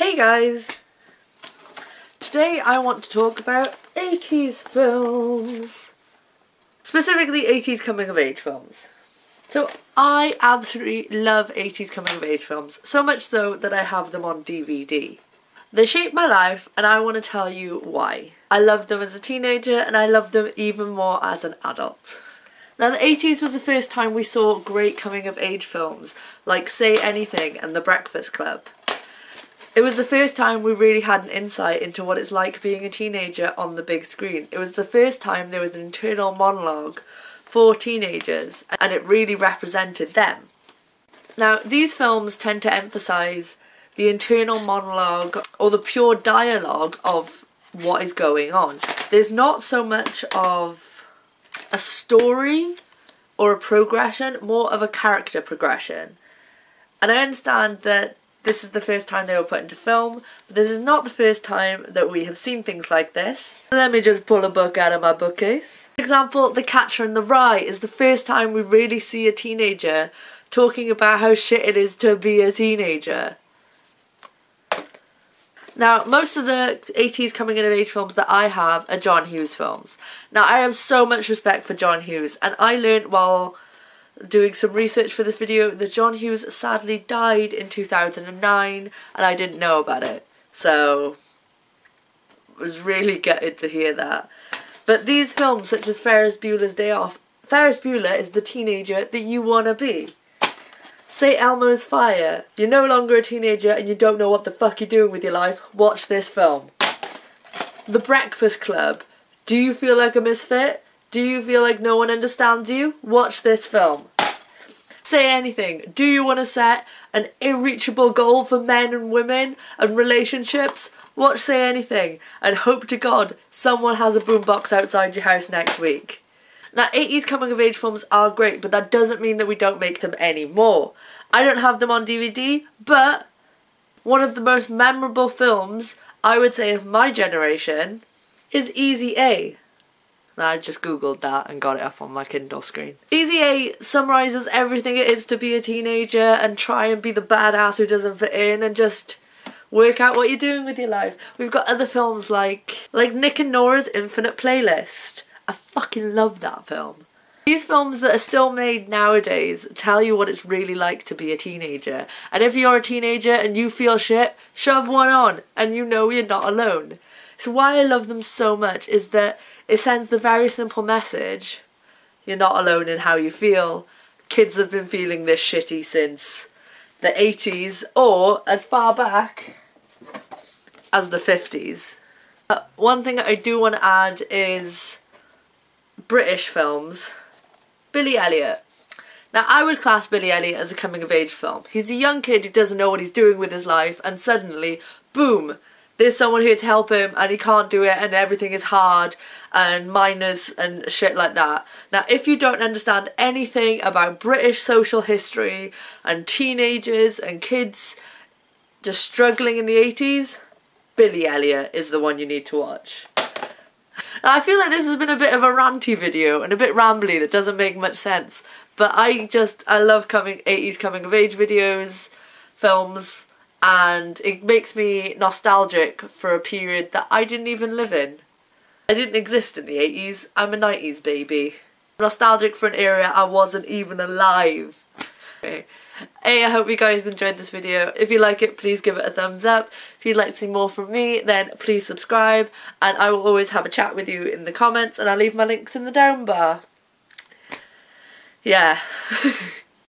Hey guys! Today I want to talk about 80s films. Specifically 80s coming of age films. So I absolutely love 80s coming of age films, so much so that I have them on DVD. They shaped my life and I want to tell you why. I loved them as a teenager and I loved them even more as an adult. Now the 80s was the first time we saw great coming of age films like Say Anything and The Breakfast Club. It was the first time we really had an insight into what it's like being a teenager on the big screen. It was the first time there was an internal monologue for teenagers and it really represented them. Now these films tend to emphasise the internal monologue or the pure dialogue of what is going on. There's not so much of a story or a progression, more of a character progression. And I understand that this is the first time they were put into film, but this is not the first time that we have seen things like this. Let me just pull a book out of my bookcase. For example, The Catcher in the Rye is the first time we really see a teenager talking about how shit it is to be a teenager. Now, most of the 80s coming of age films that I have are John Hughes films. Now, I have so much respect for John Hughes, and I learned while doing some research for this video that John Hughes sadly died in 2009 and I didn't know about it, so I was really gutted to hear that. But these films such as Ferris Bueller's Day Off, Ferris Bueller is the teenager that you want to be. Say Elmo's Fire, you're no longer a teenager and you don't know what the fuck you're doing with your life, watch this film. The Breakfast Club, do you feel like a misfit? Do you feel like no one understands you? Watch this film. Say Anything. Do you want to set an irreachable goal for men and women and relationships? Watch Say Anything and hope to God someone has a boombox outside your house next week. Now 80s coming of age films are great, but that doesn't mean that we don't make them anymore. I don't have them on DVD, but one of the most memorable films, I would say, of my generation is Easy A. I just googled that and got it up on my Kindle screen. Easy A summarises everything it is to be a teenager and try and be the badass who doesn't fit in and just work out what you're doing with your life. We've got other films like Nick and Nora's Infinite Playlist. I fucking love that film. These films that are still made nowadays tell you what it's really like to be a teenager. And if you're a teenager and you feel shit, shove one on and you know you're not alone. So why I love them so much is that it sends the very simple message, you're not alone in how you feel. Kids have been feeling this shitty since the 80s or as far back as the 50s. One thing that I do want to add is British films. Billy Elliot. Now I would class Billy Elliot as a coming of age film. He's a young kid who doesn't know what he's doing with his life and suddenly, boom, there's someone here to help him and he can't do it and everything is hard and minors and shit like that. Now if you don't understand anything about British social history and teenagers and kids just struggling in the 80s, Billy Elliot is the one you need to watch. Now I feel like this has been a bit of a ranty video and a bit rambly that doesn't make much sense, but I love 80s coming of age videos, films, and it makes me nostalgic for a period that I didn't even live in. I didn't exist in the 80s, I'm a 90s baby. I'm nostalgic for an era I wasn't even alive. Okay. Hey, I hope you guys enjoyed this video. If you like it, please give it a thumbs up. If you'd like to see more from me, then please subscribe. And I will always have a chat with you in the comments and I'll leave my links in the down bar. Yeah.